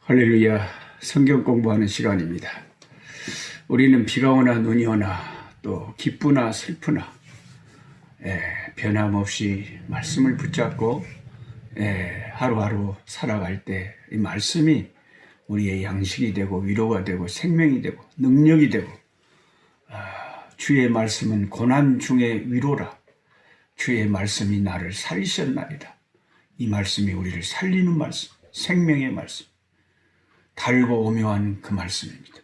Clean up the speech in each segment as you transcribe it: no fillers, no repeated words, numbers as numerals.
할렐루야. 성경 공부하는 시간입니다. 우리는 비가 오나 눈이 오나 또 기쁘나 슬프나 변함없이 말씀을 붙잡고 하루하루 살아갈 때 이 말씀이 우리의 양식이 되고 위로가 되고 생명이 되고 능력이 되고 주의 말씀은 고난 중에 위로라. 주의 말씀이 나를 살리셨나이다. 이 말씀이 우리를 살리는 말씀, 생명의 말씀, 달고 오묘한 그 말씀입니다.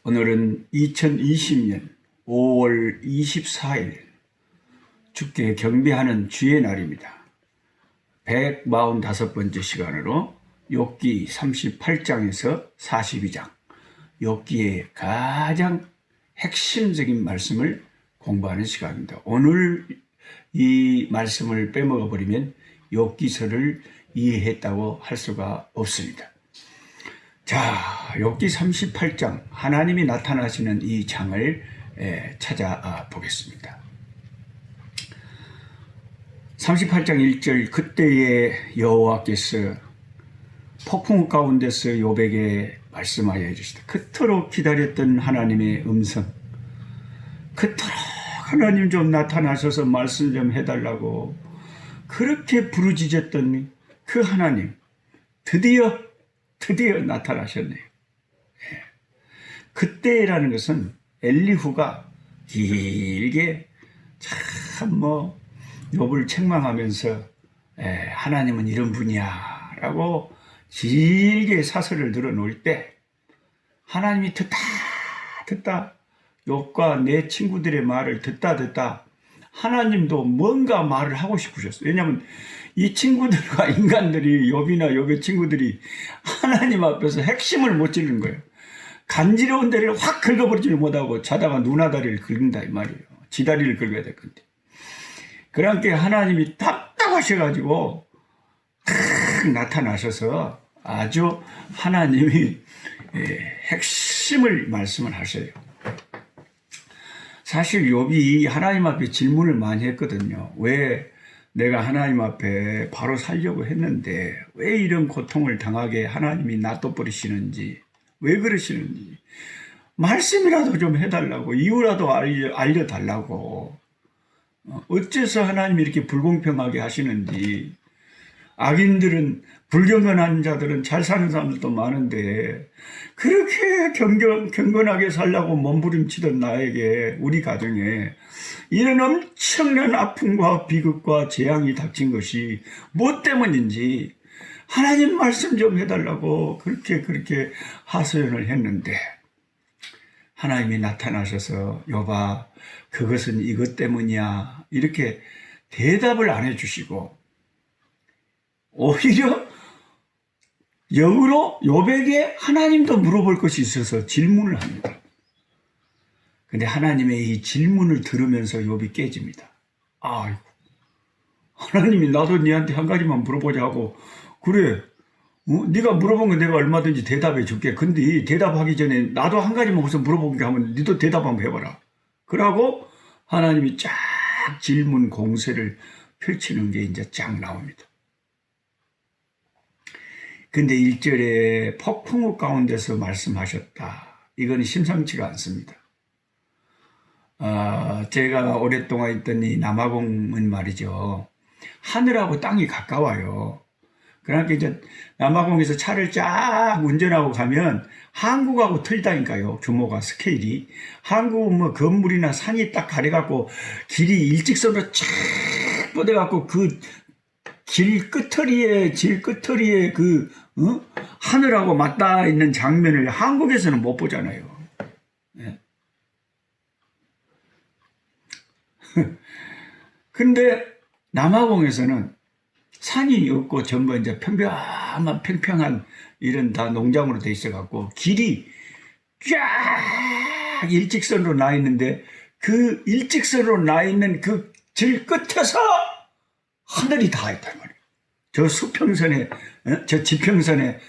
오늘은 2020년 5월 24일 주께 경배하는 주의 날입니다. 145번째 시간으로 욥기 38장에서 42장, 욥기의 가장 핵심적인 말씀을 공부하는 시간입니다. 오늘 이 말씀을 빼먹어버리면 욥기서를 이해했다고 할 수가 없습니다. 자, 욥기 38장, 하나님이 나타나시는 이 장을 찾아보겠습니다. 38장 1절, 그때에 여호와께서 폭풍 가운데서 욥에게 말씀하여 이르시되, 그토록 기다렸던 하나님의 음성, 그토록 하나님 좀 나타나셔서 말씀 좀 해달라고 그렇게 부르짖었던 그 하나님, 드디어 나타나셨네요. 그때라는 것은 엘리후가 길게 참 욥을 책망하면서 하나님은 이런 분이야 라고 길게 사설을 늘어놓을 때 하나님이 듣다 욥과 내 친구들의 말을 듣다 하나님도 뭔가 말을 하고 싶으셨어요. 왜냐하면 이 친구들과 인간들이, 욥이나 욥의 친구들이 하나님 앞에서 핵심을 못 찌르는 거예요. 간지러운 데를 확 긁어버리지를 못하고 자다가 누나다리를 긁는다 이 말이에요. 지다리를 긁어야 될 건데. 그러니까 하나님이 답답하셔가지고 탁 나타나셔서 아주 하나님이 핵심을 말씀을 하셔요. 사실 욥이 하나님 앞에 질문을 많이 했거든요. 왜 내가 하나님 앞에 바로 살려고 했는데 왜 이런 고통을 당하게 하나님이 놔둬버리시는지, 왜 그러시는지 말씀이라도 좀 해달라고, 이유라도 알려달라고, 어째서 하나님이 이렇게 불공평하게 하시는지. 악인들은, 불경건한 자들은 잘 사는 사람들도 많은데 그렇게 경건하게 살라고 몸부림치던 나에게, 우리 가정에 이런 엄청난 아픔과 비극과 재앙이 닥친 것이 무엇 때문인지 하나님 말씀 좀 해달라고 그렇게 하소연을 했는데 하나님이 나타나셔서 욥아, 그것은 이것 때문이야 이렇게 대답을 안 해주시고 오히려 역으로 욥에게 하나님도 물어볼 것이 있어서 질문을 합니다. 근데 하나님의 이 질문을 들으면서 욥이 깨집니다. 아이고, 하나님이 나도 네한테 한 가지만 물어보자 하고, 그래, 네가 물어본 거 내가 얼마든지 대답해 줄게. 근데 대답하기 전에 나도 한 가지만 우선 물어보게 하면 너도 대답 한번 해봐라. 그러고 하나님이 쫙 질문 공세를 펼치는 게 이제 쫙 나옵니다. 근데 1절에 폭풍우 가운데서 말씀하셨다. 이건 심상치가 않습니다. 제가 오랫동안 있던 이 남아공은 말이죠. 하늘하고 땅이 가까워요. 그러니까 이제 남아공에서 차를 쫙 운전하고 가면 한국하고 틀리다니까요. 규모가, 스케일이. 한국은 건물이나 산이 딱 가려갖고 길이 일직선으로 쫙 뻗어갖고 그 질 끝터리에 하늘하고 맞닿아 있는 장면을 한국에서는 못 보잖아요. 네. 근데 남아공에서는 산이 없고 전부 이제 평평한 이런 다 농장으로 돼 있어갖고 길이 쫙 일직선으로 나 있는데 그 일직선으로 나 있는 그 질 끝에서 하늘이 다 있단 말이에요. 저 수평선에, 저 지평선에,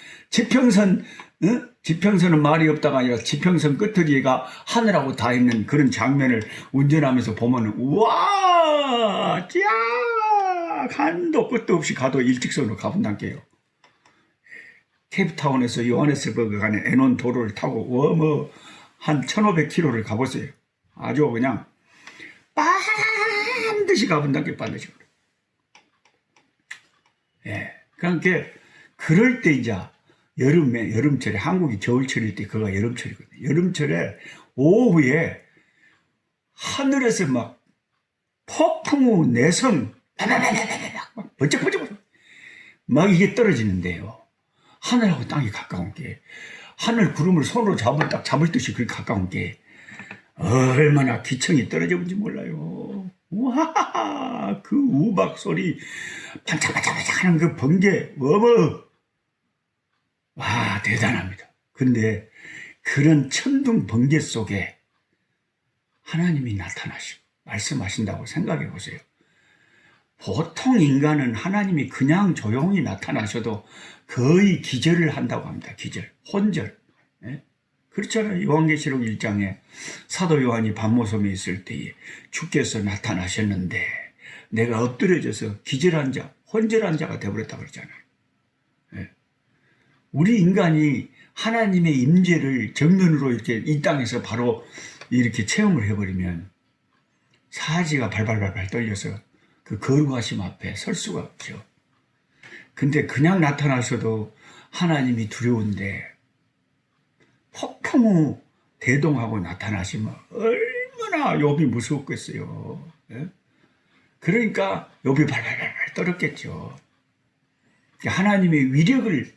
지평선은 말이 없다가 아니라 지평선 끝터리가 하늘하고 다 있는 그런 장면을 운전하면서 보면, 우와, 쫙 한도 끝도 없이 가도 일직선으로 가본다게요. 케이프타운에서 요하네스버그 가는 에논 도로를 타고 한 1500km를 가보세요. 아주 그냥 반드시 가본다는 게 반드시 그래요. 예. 그러니까 그럴 때 이제 여름철에 한국이 겨울철일 때 그가 여름철이거든요. 여름철에 오후에 하늘에서 막 폭풍우 내성 막 번쩍번쩍 막 이게 떨어지는데요. 하늘하고 땅이 가까운 게 하늘 구름을 손으로 딱 잡을 듯이 그렇게 가까운 게 얼마나 기청이 떨어져 본지 몰라요. 와, 그 우박 소리 반짝반짝 하는 그 번개 와, 대단합니다. 근데 그런 천둥 번개 속에 하나님이 나타나시고 말씀하신다고 생각해 보세요. 보통 인간은 하나님이 그냥 조용히 나타나셔도 거의 기절을 한다고 합니다. 기절, 혼절. 예? 그렇잖아요. 요한계시록 1장에 사도 요한이 밤모섬에 있을 때에 주께서 나타나셨는데 내가 엎드려져서 기절한 자, 혼절한 자가 되어버렸다고 그러잖아요. 예? 우리 인간이 하나님의 임재를 정면으로 이렇게 이 땅에서 바로 이렇게 체험을 해버리면 사지가 발발발발 떨려서 그 거룩하심 앞에 설 수가 없죠. 근데 그냥 나타나셔도 하나님이 두려운데 폭풍우 대동하고 나타나시면 얼마나 욥이 무서웠겠어요. 예? 그러니까 욥이 발발발발 떨었겠죠. 하나님의 위력을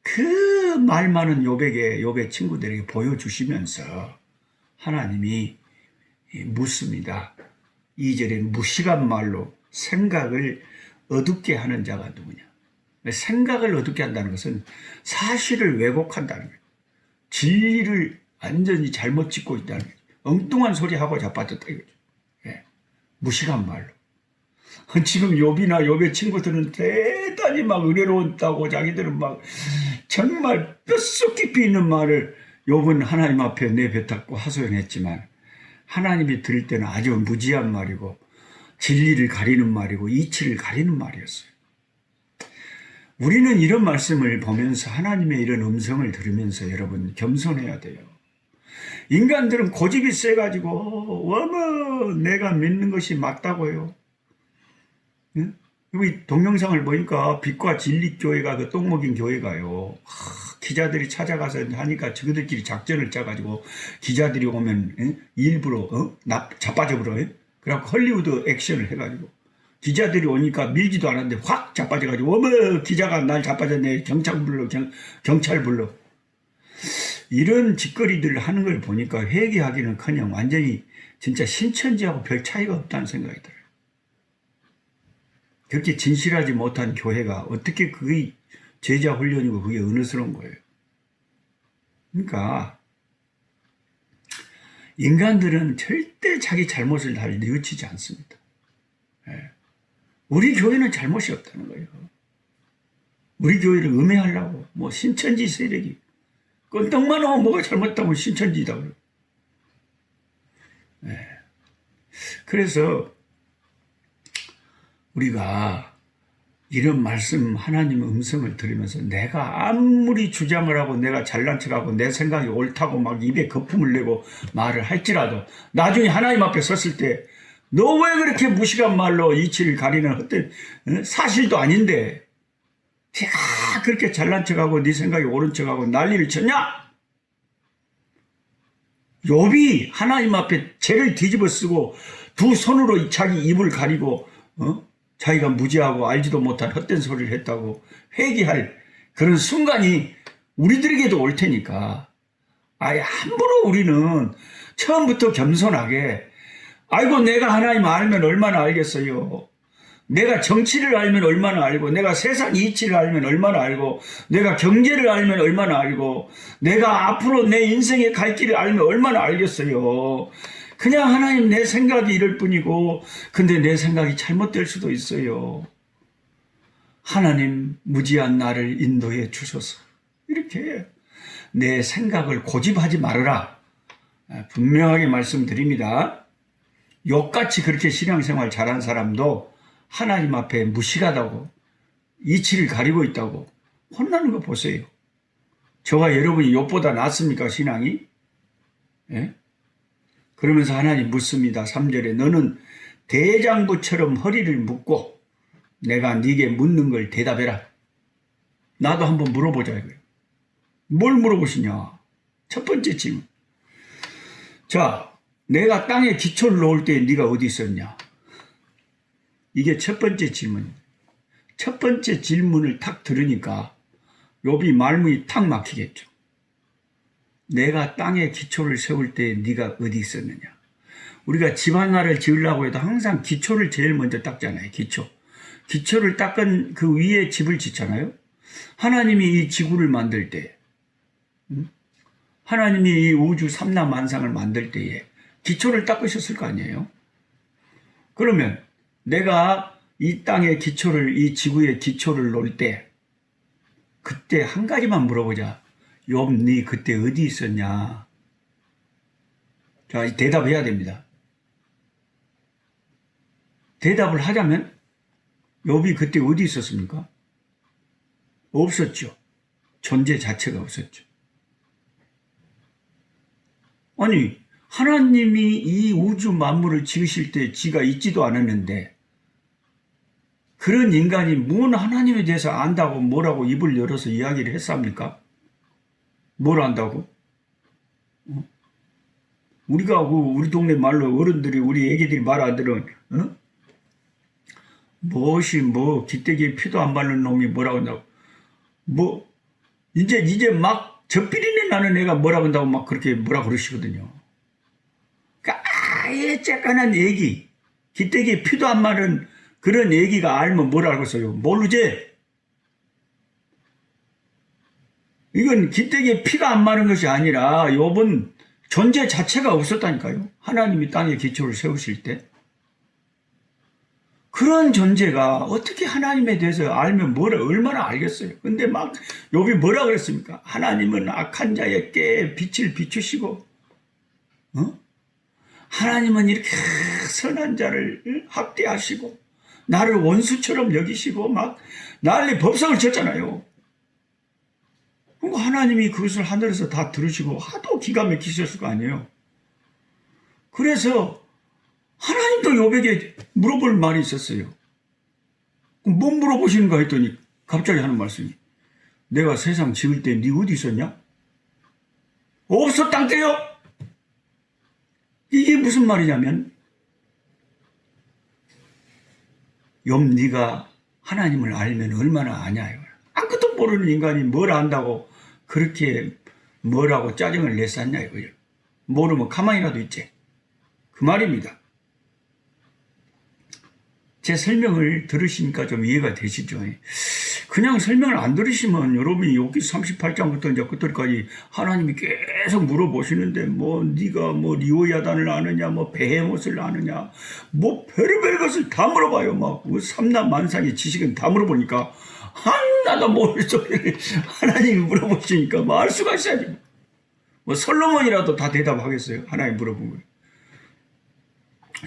그 말 많은 욥의 친구들에게 보여주시면서 하나님이 묻습니다. 2절에 무식한 말로 생각을 어둡게 하는 자가 누구냐. 생각을 어둡게 한다는 것은 사실을 왜곡한다는 거예요. 진리를 완전히 잘못 짓고 있다는 거예요. 엉뚱한 소리하고 자빠졌다 이거죠. 예. 무식한 말로. 지금 욥이나 욥의 친구들은 대단히 막 은혜로웠다고 자기들은 막 정말 뼛속 깊이 있는 말을 욥은 하나님 앞에 내뱉었고 하소연했지만 하나님이 들을 때는 아주 무지한 말이고 진리를 가리는 말이고 이치를 가리는 말이었어요. 우리는 이런 말씀을 보면서 하나님의 이런 음성을 들으면서 여러분 겸손해야 돼요. 인간들은 고집이 세가지고 내가 믿는 것이 맞다고요. 여기 동영상을 보니까 빛과 진리 교회가 그 똥 먹인 교회가요. 기자들이 찾아가서 하니까 저들끼리 작전을 짜가지고 기자들이 오면 일부러 자빠져버려. 그래갖고 헐리우드 액션을 해가지고 기자들이 오니까 밀지도 않았는데 확 자빠져가지고 기자가 날 자빠졌네. 경찰 불러. 이런 짓거리들을 하는 걸 보니까 회개하기는커녕 완전히 진짜 신천지하고 별 차이가 없다는 생각이 들어요. 그렇게 진실하지 못한 교회가 어떻게 그게 제자 훈련이고 그게 은혜스러운 거예요. 그러니까 인간들은 절대 자기 잘못을 잘 뉘우치지 않습니다. 예. 우리 교회는 잘못이 없다는 거예요. 우리 교회를 음해하려고 뭐 신천지 세력이 건떡만 하면 뭐가 잘못했다고 신천지다 그래요. 예. 그래서 우리가 이런 말씀 하나님의 음성을 들으면서 내가 아무리 주장을 하고 내가 잘난 척하고 내 생각이 옳다고 막 입에 거품을 내고 말을 할지라도 나중에 하나님 앞에 섰을 때 너 왜 그렇게 무식한 말로 이치를 가리는 헛된 사실도 아닌데 네가 그렇게 잘난 척하고 네 생각이 옳은 척하고 난리를 쳤냐? 욥이 하나님 앞에 죄를 뒤집어 쓰고 두 손으로 자기 입을 가리고 자기가 무지하고 알지도 못한 헛된 소리를 했다고 회개할 그런 순간이 우리들에게도 올 테니까 아예 함부로 우리는 처음부터 겸손하게 아이고 내가 하나님 알면 얼마나 알겠어요. 내가 정치를 알면 얼마나 알고 내가 세상 이치를 알면 얼마나 알고 내가 경제를 알면 얼마나 알고 내가 앞으로 내 인생의 갈 길을 알면 얼마나 알겠어요. 그냥 하나님 내 생각이 이럴 뿐이고 근데 내 생각이 잘못될 수도 있어요. 하나님 무지한 나를 인도해 주소서. 이렇게 내 생각을 고집하지 말아라. 분명하게 말씀드립니다. 욥같이 그렇게 신앙생활 잘한 사람도 하나님 앞에 무식하다고 이치를 가리고 있다고 혼나는 거 보세요. 저와 여러분이 욕보다 낫습니까, 신앙이? 예? 그러면서 하나님 묻습니다. 3절에 너는 대장부처럼 허리를 묶고 내가 네게 묻는 걸 대답해라. 나도 한번 물어보자 이거예요. 뭘 물어보시냐? 첫 번째 질문. 자, 내가 땅에 기초를 놓을 때 네가 어디 있었냐? 이게 첫 번째 질문입니다. 첫 번째 질문을 탁 들으니까 욥이 말문이 탁 막히겠죠. 내가 땅에 기초를 세울 때 네가 어디 있었느냐? 우리가 집 하나를 지으려고 해도 항상 기초를 제일 먼저 닦잖아요. 기초를 닦은 그 위에 집을 짓잖아요. 하나님이 이 지구를 만들 때, 하나님이 이 우주 삼라만상을 만들 때에 기초를 닦으셨을 거 아니에요? 그러면 내가 이 땅의 기초를, 이 지구의 기초를 놓을 때 그때 한 가지만 물어보자. 욥, 네 그때 어디 있었냐? 자, 대답해야 됩니다. 대답을 하자면 욥이 그때 어디 있었습니까? 없었죠. 존재 자체가 없었죠. 아니, 하나님이 이 우주 만물을 지으실 때 지가 있지도 않았는데 그런 인간이 뭔 하나님에 대해서 안다고 뭐라고 입을 열어서 이야기를 했습니까? 뭘 안다고? 우리가 우리 동네 말로 어른들이 우리 애기들이 말 안 들으면 무엇이 기대기에 피도 안 바르는 놈이 뭐라고 한다고 이제 막 젖비린내 나는 애가 뭐라고 한다고 막 그렇게 뭐라 그러시거든요. 그러니까 아예 쬐깐한 애기, 기대기에 피도 안 마른 그런 애기가 알면 뭘 알겠어요? 모르지? 이건 기대기에 피가 안 마른 것이 아니라 욥은 존재 자체가 없었다니까요. 하나님이 땅에 기초를 세우실 때. 그런 존재가 어떻게 하나님에 대해서 알면 얼마나 알겠어요. 근데 막 욥이 뭐라 그랬습니까? 하나님은 악한 자에게 빛을 비추시고 하나님은 이렇게 선한 자를 학대하시고 나를 원수처럼 여기시고 막 난리 법석을 쳤잖아요. 하나님이 그것을 하늘에서 다 들으시고 하도 기가 막히셨을 거 아니에요. 그래서 하나님도 욥에게 물어볼 말이 있었어요. 뭐 물어보시는가 했더니 갑자기 하는 말씀이 내가 세상 지을 때 네 어디 있었냐? 없었단께요. 이게 무슨 말이냐면 욥 네가 하나님을 알면 얼마나 아냐요. 아무것도 모르는 인간이 뭘 안다고 그렇게 뭐라고 짜증을 냈었냐 이거예요. 모르면 가만히라도 있지. 그 말입니다. 제 설명을 들으시니까 좀 이해가 되시죠? 그냥 설명을 안 들으시면 여러분이 욥기 38장부터 이제 끝까지 하나님이 계속 물어보시는데 네가 리오야단을 아느냐 베헤못을 아느냐 별의별 것을 다 물어봐요. 막 삼라만상의 지식은 다 물어보니까 하나도 모를 소리를 하나님이 물어보시니까 알 수가 있어야지. 솔로몬이라도 다 대답하겠어요. 하나님 물어본 거예요.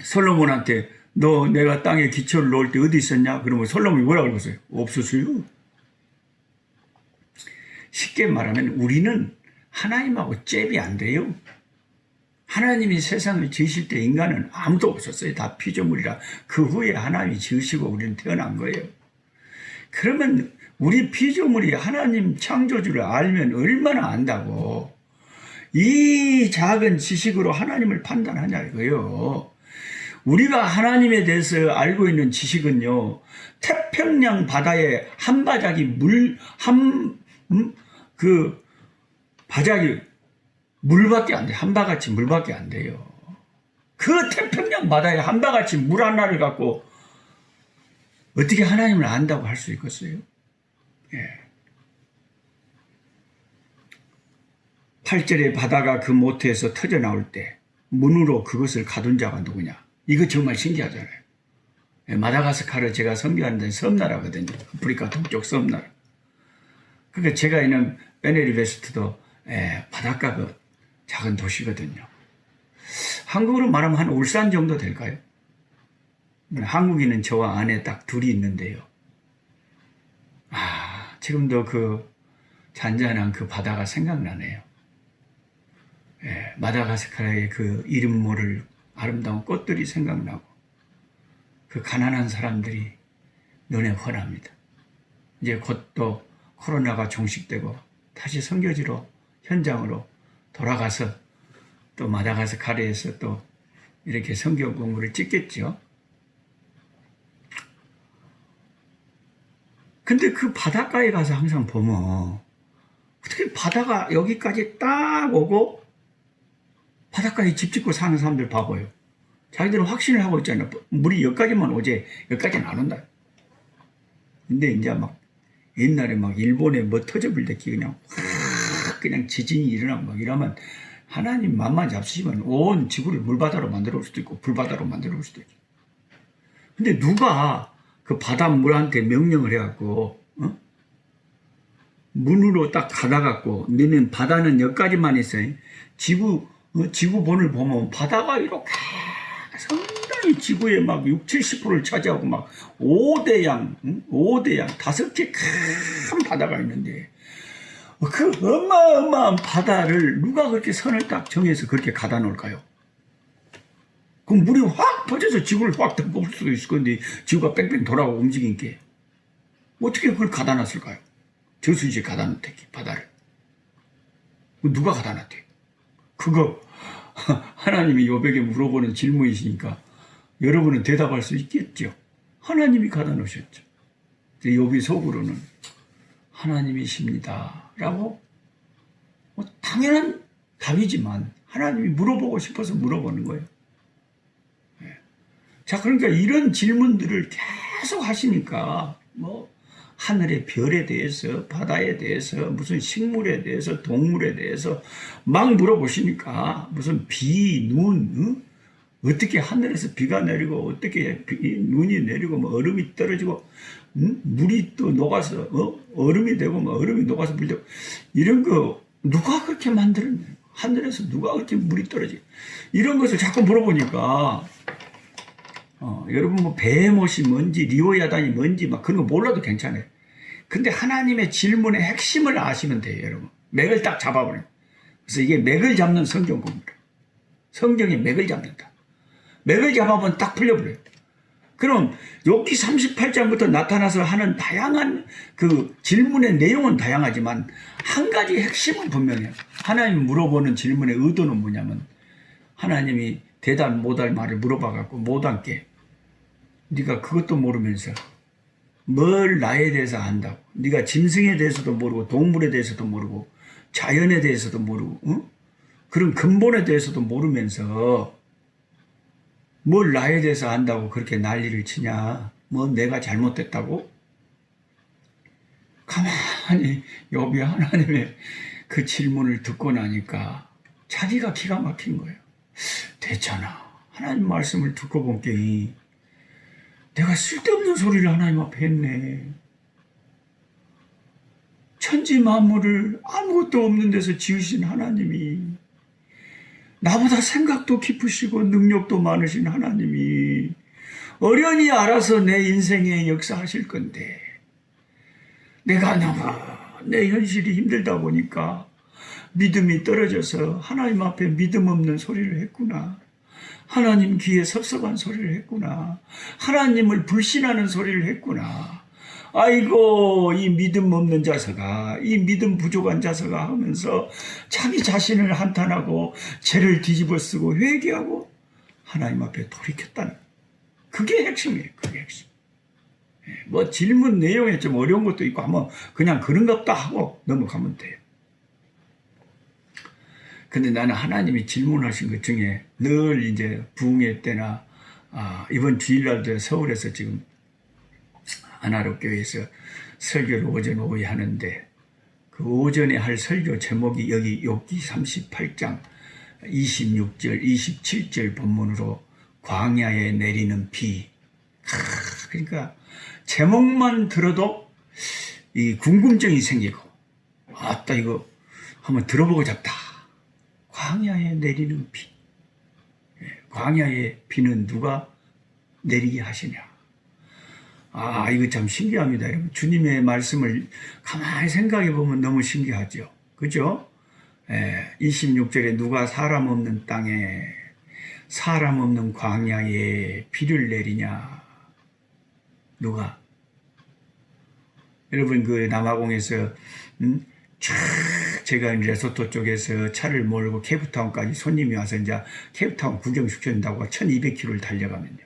솔로몬한테 너 내가 땅에 기초를 놓을 때 어디 있었냐? 그러면 솔로몬이 뭐라고 그러겠어요? 없었어요. 쉽게 말하면 우리는 하나님하고 잽이 안 돼요. 하나님이 세상을 지으실 때 인간은 아무도 없었어요. 다 피조물이라. 그 후에 하나님이 지으시고 우리는 태어난 거예요. 그러면 우리 피조물이 하나님 창조주를 알면 얼마나 안다고 이 작은 지식으로 하나님을 판단하냐 이거예요. 우리가 하나님에 대해서 알고 있는 지식은요, 태평양 바다에 한 바닥이 바닥이 물밖에 안 돼요. 한 바가지 물밖에 안 돼요. 그 태평양 바다에 한 바가지 물 하나를 갖고 어떻게 하나님을 안다고 할 수 있겠어요? 예. 8절에 바다가 그 모태에서 터져 나올 때 문으로 그것을 가둔 자가 누구냐? 이거 정말 신기하잖아요. 마다가스카르 제가 선교하는 섬나라거든요. 아프리카 동쪽 섬나라. 그러니까 제가 있는 베네리베스트도 바닷가 그 작은 도시거든요. 한국으로 말하면 한 울산 정도 될까요? 한국인은 저와 아내 딱 둘이 있는데요. 지금도 그 잔잔한 그 바다가 생각나네요. 예, 마다가스카르의 그 이름 모를 아름다운 꽃들이 생각나고 그 가난한 사람들이 눈에 환합니다. 이제 곧 또 코로나가 종식되고 다시 선교지로 현장으로 돌아가서 또 마다가스카르에서 또 이렇게 선교 공부를 찍겠죠. 근데 그 바닷가에 가서 항상 보면 어떻게 바다가 여기까지 딱 오고 바닷가에 집 짓고 사는 사람들 봐봐요. 자기들은 확신을 하고 있잖아요. 물이 여기까지만 오지 여기까지는 안 온다. 근데 이제 막 옛날에 막 일본에 뭐 터져볼 때 그냥 지진이 일어나고 막 이러면 하나님 맘만 잡수시면 온 지구를 물바다로 만들어 올 수도 있고 불바다로 만들어 올 수도 있고. 근데 누가 그 바닷물한테 명령을 해갖고 문으로 딱 닫아갖고 너는 바다는 여기까지만 있어요. 지구본을 보면 바다가 이렇게 상당히 지구의 막 6, 70%를 차지하고 막 5대양, 5대양, 5개 큰 바다가 있는데 그 어마어마한 바다를 누가 그렇게 선을 딱 정해서 그렇게 가다 놓을까요? 그럼 물이 확 퍼져서 지구를 확 덮을 수도 있을 건데 지구가 뺑뺑 돌아오고 움직인 게 어떻게 그걸 가다 놨을까요? 저수지에 가다 놓대 바다를. 누가 가다 놨대? 그거 하나님이 요백에 물어보는 질문이시니까 여러분은 대답할 수 있겠죠. 하나님이 가다 놓으셨죠. 욥이 속으로는 하나님이십니다 라고 당연한 답이지만 하나님이 물어보고 싶어서 물어보는 거예요. 자, 그러니까 이런 질문들을 계속 하시니까 하늘의 별에 대해서, 바다에 대해서, 무슨 식물에 대해서, 동물에 대해서 막 물어보시니까 무슨 비, 눈, 어떻게 하늘에서 비가 내리고 어떻게 눈이 내리고 뭐 얼음이 떨어지고 물이 또 녹아서 얼음이 되고 뭐 얼음이 녹아서 물이 되고 이런 거 누가 그렇게 만들었냐? 하늘에서 누가 그렇게 물이 떨어지? 이런 것을 자꾸 물어보니까 여러분 뭐 베헤못이 뭔지 리오야단이 뭔지 막 그런 거 몰라도 괜찮아요. 근데 하나님의 질문의 핵심을 아시면 돼요, 여러분. 맥을 딱 잡아버려요. 그래서 이게 맥을 잡는 성경 공부예요. 성경이 맥을 잡는다. 맥을 잡아보면 딱 풀려버려요. 그럼 욥기 38장부터 나타나서 하는 다양한 그 질문의 내용은 다양하지만 한 가지 핵심은 분명해요. 하나님 물어보는 질문의 의도는 뭐냐면 하나님이 대답 못할 말을 물어봐갖고 못한게 네가 그것도 모르면서 뭘 나에 대해서 안다고. 네가 짐승에 대해서도 모르고 동물에 대해서도 모르고 자연에 대해서도 모르고 그런 근본에 대해서도 모르면서 뭘 나에 대해서 안다고 그렇게 난리를 치냐. 뭐 내가 잘못됐다고? 가만히 욥이 하나님의 그 질문을 듣고 나니까 자기가 기가 막힌 거예요. 됐잖아. 하나님 말씀을 듣고 본 게 내가 쓸데없는 소리를 하나님 앞에 했네. 천지 만물을 아무것도 없는 데서 지으신 하나님이 나보다 생각도 깊으시고 능력도 많으신 하나님이 어련히 알아서 내 인생에 역사하실 건데 내가 너무 내 현실이 힘들다 보니까 믿음이 떨어져서 하나님 앞에 믿음 없는 소리를 했구나. 하나님 귀에 섭섭한 소리를 했구나. 하나님을 불신하는 소리를 했구나. 아이고 이 믿음 없는 자서가 이 믿음 부족한 자서가 하면서 자기 자신을 한탄하고 죄를 뒤집어 쓰고 회개하고 하나님 앞에 돌이켰다는 그게 핵심이에요. 그게 핵심. 뭐 질문 내용에 좀 어려운 것도 있고 하면 그냥 그런갑다 하고 넘어가면 돼요. 근데 나는 하나님이 질문하신 것 중에 늘 이제 부흥회 때나 이번 주일날도 서울에서 지금 하나로 교회에서 설교를 오전 오후에 하는데 그 오전에 할 설교 제목이 여기 욥기 38장 26절 27절 본문으로 광야에 내리는 비. 그러니까 제목만 들어도 이 궁금증이 생기고 아따 이거 한번 들어보고 잡다. 광야에 내리는 비. 광야의 비는 누가 내리게 하시냐. 이거 참 신기합니다. 여러분. 주님의 말씀을 가만히 생각해 보면 너무 신기하죠. 그죠? 26절에 누가 사람 없는 땅에 사람 없는 광야에 비를 내리냐. 누가? 여러분 그 남아공에서 쫙 제가 이제 레소토 쪽에서 차를 몰고 케이프타운까지 손님이 와서 이제 케이프타운 구경시켜준다고 1200km를 달려가면요.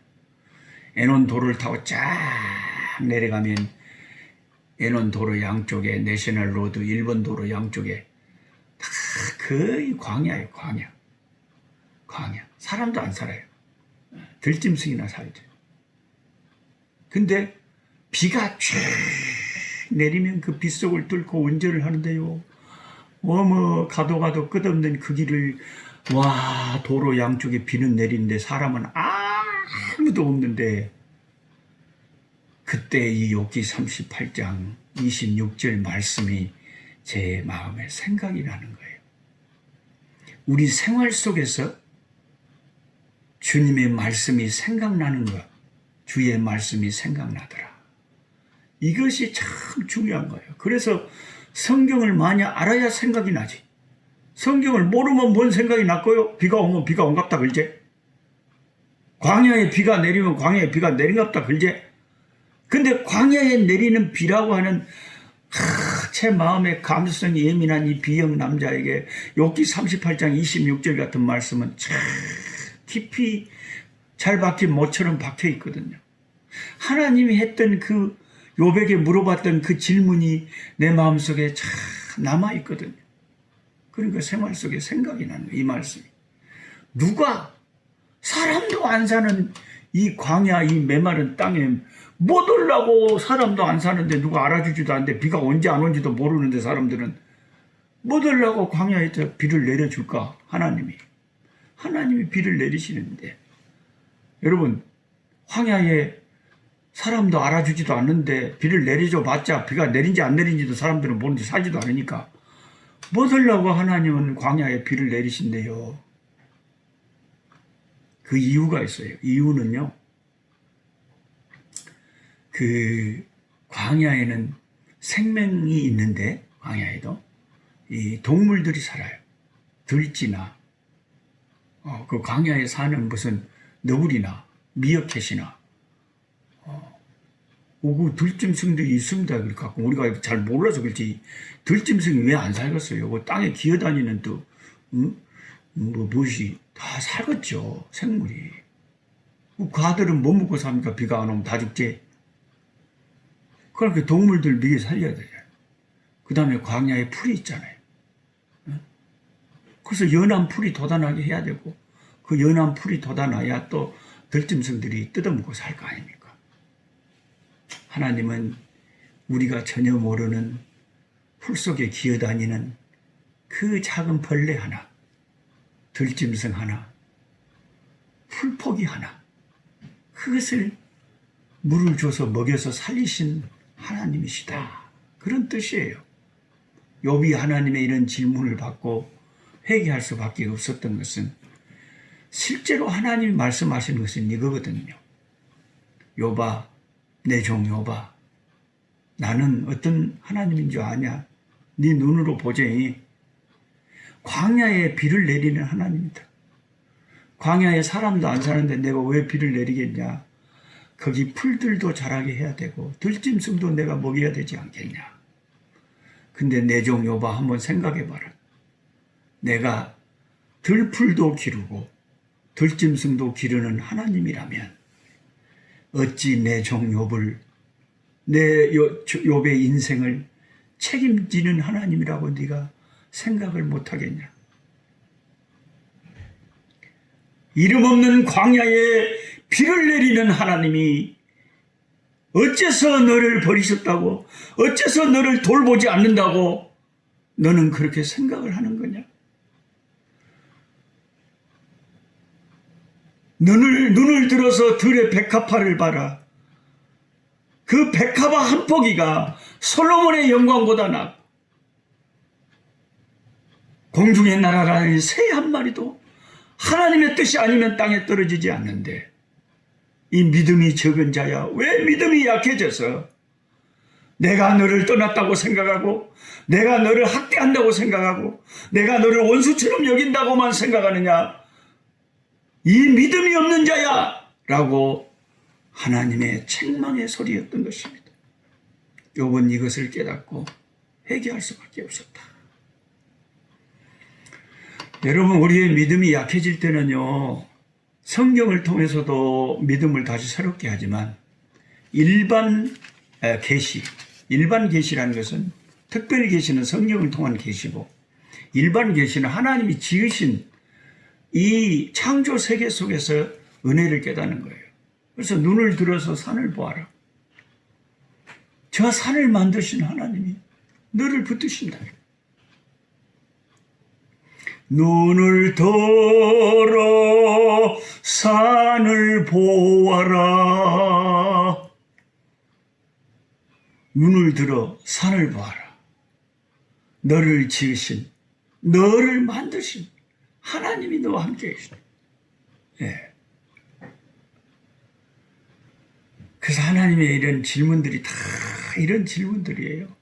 에논 도로를 타고 쫙 내려가면 에논 도로 양쪽에 내셔널 로드 일본 도로 양쪽에 다 거의 광야예요. 광야. 사람도 안 살아요. 들짐승이나 살죠. 근데 비가 쫙 내리면 그 빗속을 뚫고 운전을 하는데요. 가도 끝없는 그 길을 도로 양쪽에 비는 내리는데 사람은 아무도 없는데 그때 이 욥기 38장 26절 말씀이 제 마음에 생각이 나는 거예요. 우리 생활 속에서 주님의 말씀이 생각나는 것, 주의 말씀이 생각나더라. 이것이 참 중요한 거예요. 그래서 성경을 많이 알아야 생각이 나지. 성경을 모르면 뭔 생각이 났고요? 비가 오면 비가 온갑다 그러지. 광야에 비가 내리면 광야에 비가 내린갑다 그러지. 근데 광야에 내리는 비라고 하는 제 마음의 감수성이 예민한 이 비형 남자에게 욥기 38장 26절 같은 말씀은 참 깊이 잘 박힌 못처럼 박혀 있거든요. 하나님이 했던 그 욥에게 물어봤던 그 질문이 내 마음속에 참 남아있거든요. 그러니까 생활 속에 생각이 나는 거예요. 이 말씀이. 누가 사람도 안 사는 이 광야 이 메마른 땅에 못 올라고 사람도 안 사는데 누가 알아주지도 않는데 비가 온지 안 온지도 모르는데 사람들은 못 올라고 광야에서 비를 내려줄까? 하나님이 비를 내리시는데 여러분 황야에 사람도 알아주지도 않는데 비를 내려줘 봤자 비가 내린지 안 내린지도 사람들은 모르는데 살지도 않으니까 못 올라고 하나님은 광야에 비를 내리신대요. 그 이유가 있어요. 이유는요. 그 광야에는 생명이 있는데 광야에도 이 동물들이 살아요. 들쥐나 그 광야에 사는 무슨 너구리나 미어캣이나 그 들짐승들이 있습니다. 그러니까 우리가 잘 몰라서 그렇지 들짐승이 왜 안 살겠어요? 그 땅에 기어다니는 또 무엇이 다 살겠죠. 생물이. 가들은 뭐 먹고 삽니까? 비가 안 오면 다 죽지. 그러니까 동물들 미리 살려야 되잖아요. 그 다음에 광야에 풀이 있잖아요. 그래서 연한 풀이 돋아나게 해야 되고 그 연한 풀이 돋아나야 또 들짐승들이 뜯어먹고 살 거 아닙니까? 하나님은 우리가 전혀 모르는 풀 속에 기어다니는 그 작은 벌레 하나, 들짐승 하나, 풀포기 하나, 그것을 물을 줘서 먹여서 살리신 하나님이시다. 그런 뜻이에요. 욥이 하나님의 이런 질문을 받고 회개할 수밖에 없었던 것은 실제로 하나님이 말씀하시는 것은 이거거든요. 욥아, 내 종 욥아, 나는 어떤 하나님인 줄 아냐? 네 눈으로 보제니 광야에 비를 내리는 하나님이다. 광야에 사람도 안 사는데 내가 왜 비를 내리겠냐? 거기 풀들도 자라게 해야 되고 들짐승도 내가 먹여야 되지 않겠냐? 근데 내 종 욥아 한번 생각해봐라. 내가 들풀도 기르고 들짐승도 기르는 하나님이라면 어찌 내 종 욥을 내 욥의 인생을 책임지는 하나님이라고 네가 생각을 못하겠냐? 이름 없는 광야에 비를 내리는 하나님이 어째서 너를 버리셨다고? 어째서 너를 돌보지 않는다고? 너는 그렇게 생각을 하는 거냐? 눈을 들어서 들의 백합화를 봐라. 그 백합화 한 포기가 솔로몬의 영광보다 낫고 공중에 날아다니는 새 한 마리도 하나님의 뜻이 아니면 땅에 떨어지지 않는데 이 믿음이 적은 자야. 왜 믿음이 약해져서 내가 너를 떠났다고 생각하고 내가 너를 학대한다고 생각하고 내가 너를 원수처럼 여긴다고만 생각하느냐. 이 믿음이 없는 자야 라고 하나님의 책망의 소리였던 것입니다. 욥은 이것을 깨닫고 회개할 수밖에 없었다. 여러분, 우리의 믿음이 약해질 때는요, 성경을 통해서도 믿음을 다시 새롭게 하지만 일반 계시라는 것은, 특별 계시는 성경을 통한 계시고 일반 계시는 하나님이 지으신 이 창조 세계 속에서 은혜를 깨닫는 거예요. 그래서 눈을 들어서 산을 보아라. 저 산을 만드신 하나님이 너를 붙드신다. 눈을 들어 산을 보아라. 눈을 들어 산을 보아라. 너를 지으신, 너를 만드신 하나님이 너와 함께 계시다. 예. 그래서 하나님의 이런 질문들이 다 이런 질문들이에요.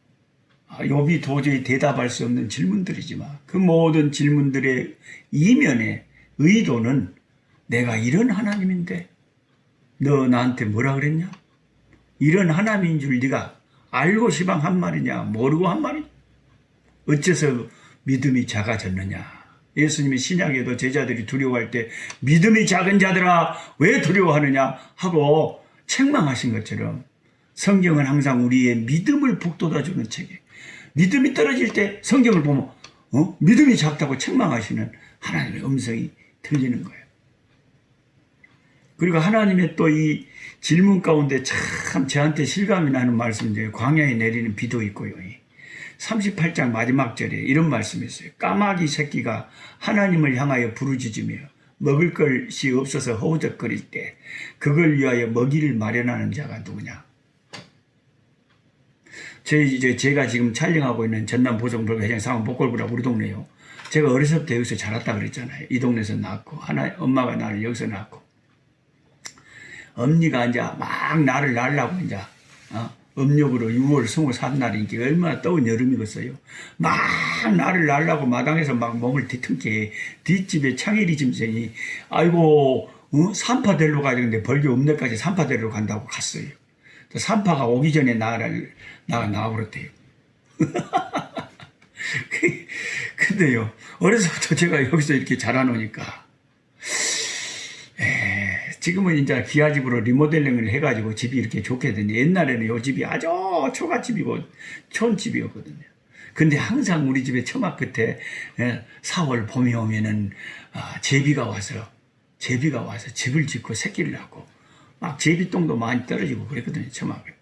욥이 도저히 대답할 수 없는 질문들이지만 그 모든 질문들의 이면의 의도는 내가 이런 하나님인데 너 나한테 뭐라 그랬냐? 이런 하나님인 줄 네가 알고 시방 한 말이냐? 모르고 한 말이냐? 어째서 믿음이 작아졌느냐? 예수님이 신약에도 제자들이 두려워할 때 믿음이 작은 자들아 왜 두려워하느냐 하고 책망하신 것처럼 성경은 항상 우리의 믿음을 북돋아주는 책이에요. 믿음이 떨어질 때 성경을 보면 믿음이 작다고 책망하시는 하나님의 음성이 들리는 거예요. 그리고 하나님의 또 이 질문 가운데 참 저한테 실감이 나는 말씀인데 광야에 내리는 비도 있고요. 38장 마지막 절에 이런 말씀이 있어요. 까마귀 새끼가 하나님을 향하여 부르짖으며 먹을 것이 없어서 허우적거릴 때 그걸 위하여 먹이를 마련하는 자가 누구냐? 제가 지금 촬영하고 있는 전남 보성불가 상원 복골구라고 우리 동네요. 제가 어렸을 때부터 여기서 자랐다 그랬잖아요. 이 동네에서 낳고 엄마가 나를 여기서 낳고 엄니가 이제 막 나를 낳으려고 이제 음력으로 6월 24일 날이니까 얼마나 더운 여름이겠어요. 막 나를 낳으려고 마당에서 막 몸을 뒤틀게 뒷집에 창일이 짐승이 아이고 산파대로 가야 되는데 벌교 읍내까지 산파대로 간다고 갔어요. 산파가 오기 전에 나와버렸대요. 근데요, 어려서부터 제가 여기서 이렇게 자라놓으니까, 지금은 이제 기아집으로 리모델링을 해가지고 집이 이렇게 좋게 됐는데, 옛날에는 이 집이 아주 초가집이고, 촌집이었거든요. 근데 항상 우리 집에 처막 끝에 4월 봄이 오면은, 제비가 와서 집을 짓고 새끼를 낳고, 막 제비똥도 많이 떨어지고 그랬거든요, 처막 끝에.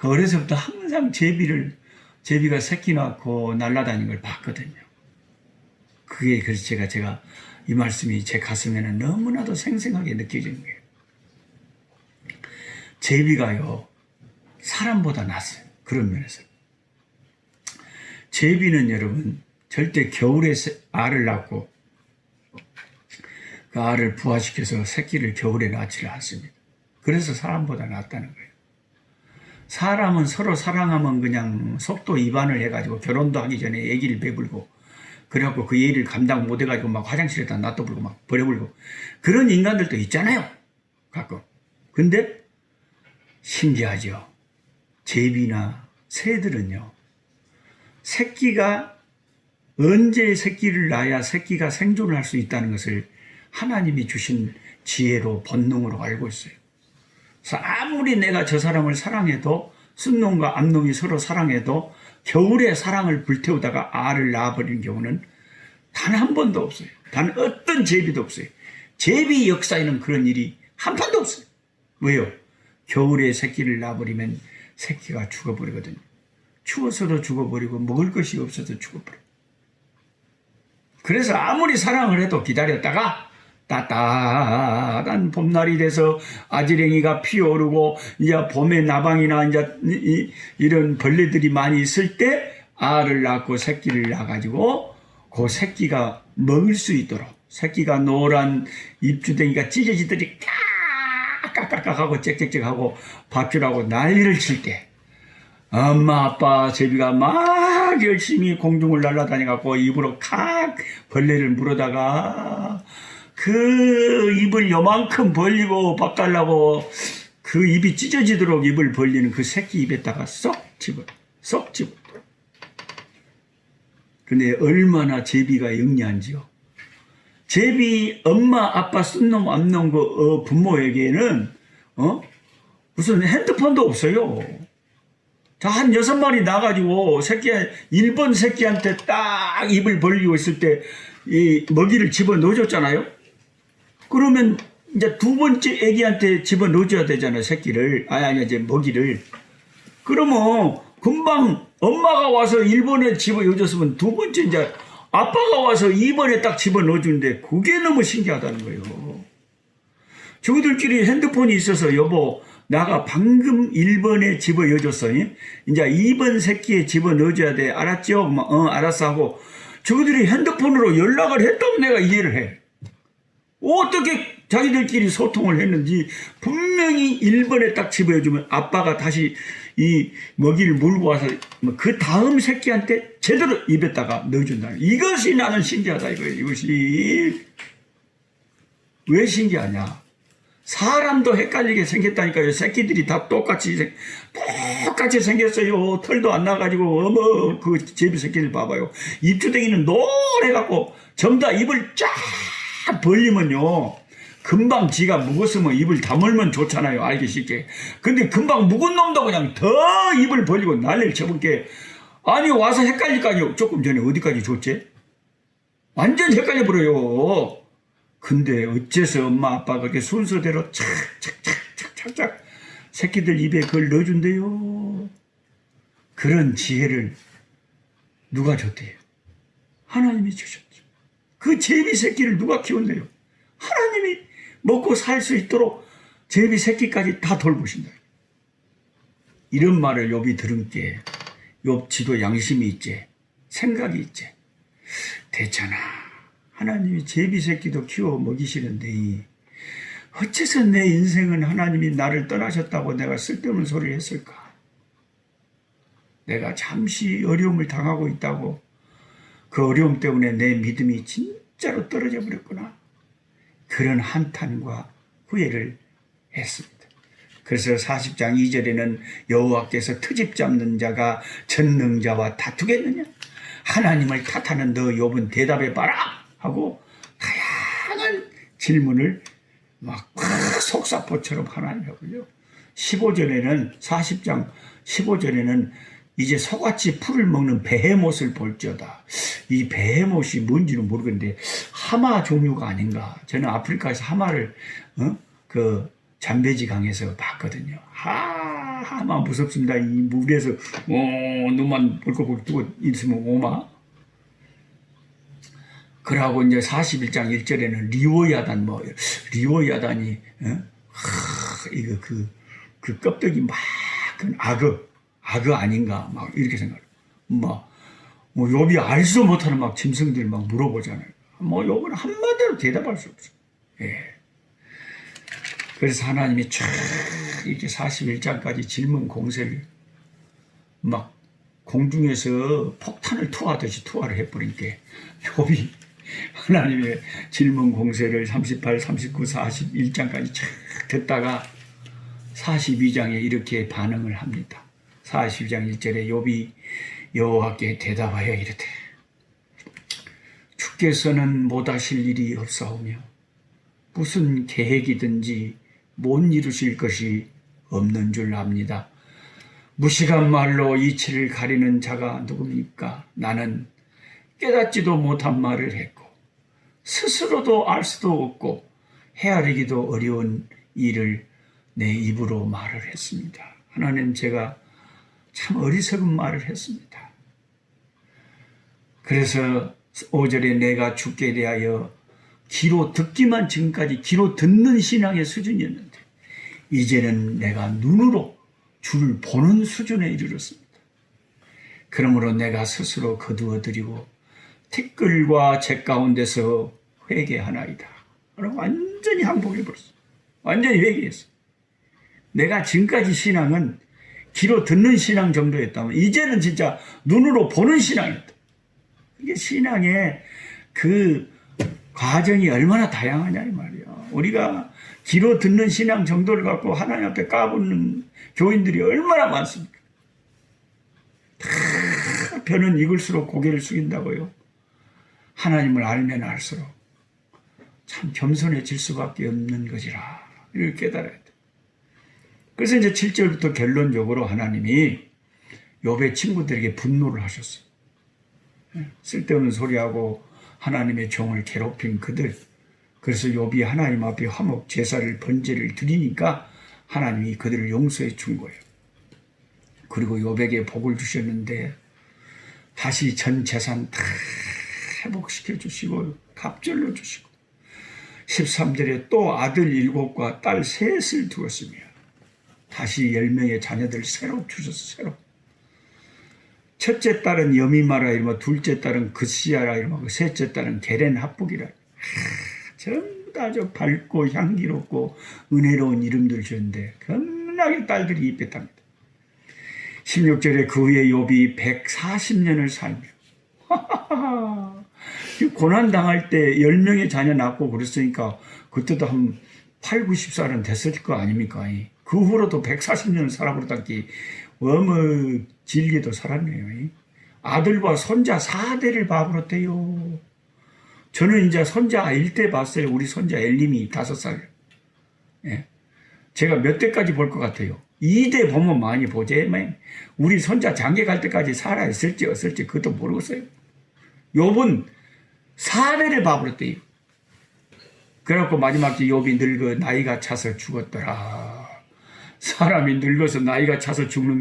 어려서부터 항상 제비가 새끼 낳고 날아다니는 걸 봤거든요. 그게 그래서 제가 이 말씀이 제 가슴에는 너무나도 생생하게 느껴지는 거예요. 제비가요, 사람보다 낫어요. 그런 면에서. 제비는 여러분, 절대 겨울에 알을 낳고 그 알을 부화시켜서 새끼를 겨울에 낳지를 않습니다. 그래서 사람보다 낫다는 거예요. 사람은 서로 사랑하면 그냥 속도 위반을 해가지고 결혼도 하기 전에 애기를 배불고 그래갖고 그 애를 감당 못해가지고 막 화장실에다 놔둬버리고 막 버려버리고 그런 인간들도 있잖아요. 가끔. 근데 신기하죠. 제비나 새들은요. 새끼가 언제 새끼를 낳아야 새끼가 생존을 할 수 있다는 것을 하나님이 주신 지혜로 본능으로 알고 있어요. 그래서 아무리 내가 저 사람을 사랑해도 순놈과 암놈이 서로 사랑해도 겨울에 사랑을 불태우다가 알을 낳아버리는 경우는 단 한 번도 없어요. 단 어떤 제비도 없어요. 제비 역사에는 그런 일이 한 번도 없어요. 왜요? 겨울에 새끼를 낳아버리면 새끼가 죽어버리거든요. 추워서도 죽어버리고 먹을 것이 없어서 죽어버려요. 그래서 아무리 사랑을 해도 기다렸다가 따뜻한 봄날이 돼서 아지랭이가 피어오르고 이제 봄에 나방이나 이제 이런 벌레들이 많이 있을 때 알을 낳고 새끼를 낳아가지고 그 새끼가 먹을 수 있도록 새끼가 노란 입주댕이가 찢어지더니 까까까까하고 짹짹짹하고 밧줄하고 난리를 칠 때 엄마 아빠 제비가 막 열심히 공중을 날아다녀갖고 입으로 칵 벌레를 물어다가 그 입을 요만큼 벌리고 바꾸려고 그 입이 찢어지도록 입을 벌리는 그 새끼 입에다가 쏙 집어. 근데 얼마나 제비가 영리한지요. 제비 엄마 아빠 쓴놈 암놈 그 부모에게는 무슨 핸드폰도 없어요. 자, 한 6마리 나가지고 일본 새끼한테 딱 입을 벌리고 있을 때 이 먹이를 집어 넣어줬잖아요. 그러면 이제 두 번째 애기한테 집어 넣어줘야 되잖아요. 새끼를. 이제 먹이를. 그러면 금방 엄마가 와서 1번에 집어 넣어줬으면 두 번째 이제 아빠가 와서 2번에 딱 집어 넣어주는데 그게 너무 신기하다는 거예요. 저들끼리 핸드폰이 있어서 여보 나가 방금 1번에 집어 넣어줬어. 이제 2번 새끼에 집어 넣어줘야 돼. 알았죠? 알았어 하고 저들이 핸드폰으로 연락을 했다면 내가 이해를 해. 어떻게 자기들끼리 소통을 했는지 분명히 1번에 딱 집어주면 아빠가 다시 이 먹이를 물고 와서 그 다음 새끼한테 제대로 입에다가 넣어준다. 이것이 나는 신기하다 이거예요. 이것이 왜 신기하냐? 사람도 헷갈리게 생겼다니까요. 새끼들이 다 똑같이 생겼어요. 털도 안 나가지고 어머 그 제비 새끼들 봐봐요. 입주댕이는 노래갖고 전부 다 입을 쫙 벌리면요. 금방 지가 묵었으면 입을 다물면 좋잖아요. 알기 쉽게. 근데 금방 묵은 놈도 그냥 더 입을 벌리고 난리를 쳐볼게. 아니 와서 헷갈릴 거 아니에요. 조금 전에 어디까지 줬지? 완전 헷갈려버려요. 근데 어째서 엄마 아빠가 그렇게 순서대로 착착착착착 새끼들 입에 그걸 넣어준대요. 그런 지혜를 누가 줬대요? 하나님이 주셨죠. 그 제비 새끼를 누가 키운대요? 하나님이 먹고 살 수 있도록 제비 새끼까지 다 돌보신다. 이런 말을 욥이 들은 게 욥 지도 양심이 있지, 생각이 있지. 됐잖아. 하나님이 제비 새끼도 키워 먹이시는데 어째서 내 인생은 하나님이 나를 떠나셨다고 내가 쓸데없는 소리를 했을까? 내가 잠시 어려움을 당하고 있다고 그 어려움 때문에 내 믿음이 진짜로 떨어져 버렸구나. 그런 한탄과 후회를 했습니다. 그래서 40장 2절에는 여호와께서 트집 잡는 자가 전능자와 다투겠느냐? 하나님을 탓하는 너 욥은 대답해봐라! 하고 다양한 질문을 막 속사포처럼 하나님 하고요. 15절에는 40장 15절에는 이제 소같이 풀을 먹는 베헤못을 볼지어다. 이 베헤못이 뭔지는 모르겠는데 하마 종류가 아닌가. 저는 아프리카에서 하마를 그 잠베지 강에서 봤거든요. 하마 무섭습니다. 이 물에서 눈만 벌컥벌컥 뜨고 있으면 오마. 그러고 이제 41장 1절에는 리오야단이 이거 그 껍데기 막 그 악어 아닌가 막 이렇게 생각해요. 욥이 알지도 못하는 막 짐승들 막 물어보잖아요. 욥은 한마디로 대답할 수 없어. 예. 그래서 하나님이 쫙 이렇게 41장까지 질문 공세를 막 공중에서 폭탄을 투하하듯이 투하를 해버리니까 욥이 하나님의 질문 공세를 38, 39, 41장까지 쫙 듣다가 42장에 이렇게 반응을 합니다. 42장 1절에 욥이 여호와께 대답하여 이르되 주께서는 못하실 일이 없사오며 무슨 계획이든지 못 이루실 것이 없는 줄 압니다. 무식한 말로 이치를 가리는 자가 누굽니까? 나는 깨닫지도 못한 말을 했고 스스로도 알 수도 없고 헤아리기도 어려운 일을 내 입으로 말을 했습니다. 하나님, 제가 참 어리석은 말을 했습니다. 그래서 5절에 내가 주께 대하여 귀로 듣기만 지금까지 귀로 듣는 신앙의 수준이었는데 이제는 내가 눈으로 주를 보는 수준에 이르렀습니다. 그러므로 내가 스스로 거두어드리고 티끌과 재 가운데서 회개하나이다. 완전히 항복해버렸어. 완전히 회개했어. 내가 지금까지 신앙은 귀로 듣는 신앙 정도였다면 이제는 진짜 눈으로 보는 신앙이었다. 이게 신앙의 그 과정이 얼마나 다양하냐 이 말이야. 우리가 귀로 듣는 신앙 정도를 갖고 하나님 앞에 까부는 교인들이 얼마나 많습니까? 다 벼는 익을수록 고개를 숙인다고요. 하나님을 알면 알수록 참 겸손해질 수밖에 없는 것이라 이걸 깨달아야 돼. 그래서 이제 7절부터 결론적으로 하나님이 욥의 친구들에게 분노를 하셨어요. 쓸데없는 소리하고 하나님의 종을 괴롭힌 그들. 그래서 욥이 하나님 앞에 화목 제사를 번제를 드리니까 하나님이 그들을 용서해 준 거예요. 그리고 욥에게 복을 주셨는데 다시 전 재산 다 회복시켜 주시고 갑절로 주시고 13절에 또 아들 7과 딸 3을 두었으며 다시 10명의 자녀들 새로 주셔서 새로. 첫째 딸은 여미마라 이르며 둘째 딸은 그시야라 이르며 셋째 딸은 게렌 합북이라. 전부 다 아주 밝고 향기롭고 은혜로운 이름들 지었는데 겁나게 딸들이 입혔답니다. 16절에 그 후에 욥이 140년을 살며 고난당할 때 10명의 자녀 낳고 그랬으니까 그때도 한 8, 90살은 됐을 거 아닙니까? 그 후로도 140년을 살아버렸다기 어머 질기도 살았네요. 아들과 손자 4대를 봐버렸대요. 저는 이제 손자 1대 봤어요. 우리 손자 엘림이 5살. 예. 제가 몇 대까지 볼 것 같아요. 2대 보면 많이 보지. 우리 손자 장계 갈 때까지 살아있을지 없을지 그것도 모르겠어요. 욥은 4대를 봐버렸대요. 그래갖고 마지막에 욥이 늙어 나이가 차서 죽었더라. 사람이 늙어서 나이가 차서 죽는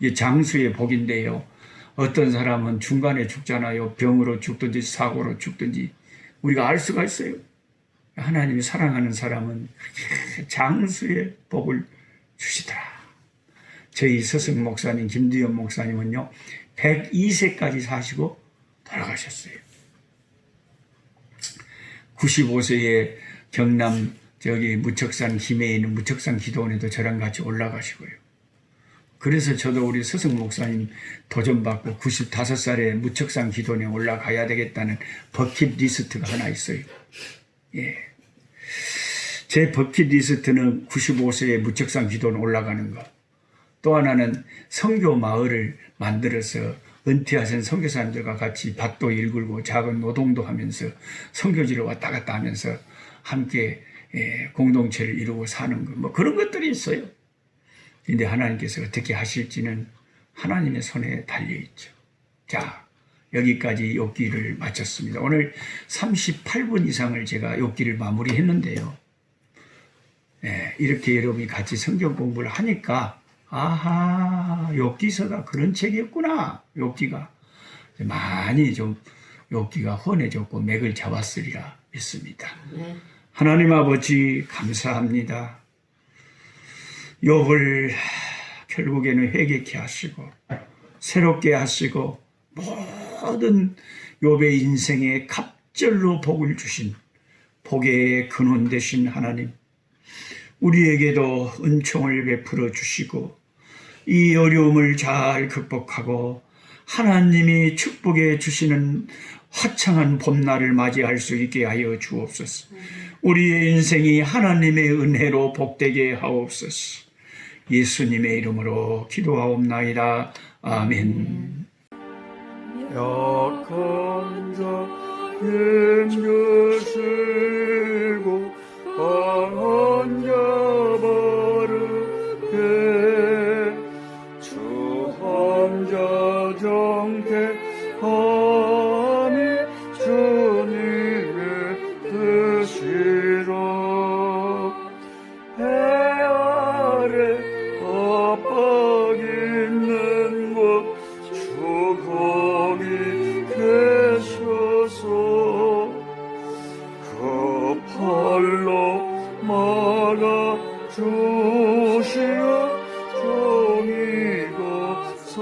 게 장수의 복인데요. 어떤 사람은 중간에 죽잖아요. 병으로 죽든지 사고로 죽든지 우리가 알 수가 있어요. 하나님이 사랑하는 사람은 장수의 복을 주시더라. 저희 서승 목사님, 김두현 목사님은요 102세까지 사시고 돌아가셨어요. 95세에 경남 무척산 김해에 있는 무척산 기도원에도 저랑 같이 올라가시고요. 그래서 저도 우리 서승 목사님 도전받고 95살에 무척산 기도원에 올라가야 되겠다는 버킷리스트가 하나 있어요. 예. 제 버킷리스트는 95세에 무척산 기도원 올라가는 것. 또 하나는 선교 마을을 만들어서 은퇴하신 선교사님들과 같이 밭도 일굴고 작은 노동도 하면서 선교지를 왔다 갔다 하면서 함께 공동체를 이루고 사는 것, 뭐 그런 것들이 있어요. 근데 하나님께서 어떻게 하실지는 하나님의 손에 달려있죠. 자, 여기까지 욥기를 마쳤습니다. 오늘 38분 이상을 제가 욥기를 마무리했는데요. 이렇게 여러분이 같이 성경 공부를 하니까 아하, 욥기서가 그런 책이었구나. 욥기가 많이 좀 욥기가 헌해졌고 맥을 잡았으리라 믿습니다. 하나님 아버지 감사합니다. 욥을 결국에는 회개케 하시고 새롭게 하시고 모든 욥의 인생에 갑절로 복을 주신 복의 근원 되신 하나님, 우리에게도 은총을 베풀어 주시고 이 어려움을 잘 극복하고 하나님이 축복해 주시는 화창한 봄날을 맞이할 수 있게 하여 주옵소서. 우리의 인생이 하나님의 은혜로 복되게 하옵소서. 예수님의 이름으로 기도하옵나이다. 아멘. 약한 자 힘주시고 강한 자 바르게 주 환자 정택함이 주님의 뜻이라. 해 아래 압박 있는 곳 주 거기 계셔서 그 팔로 막아 주시어 종이가 서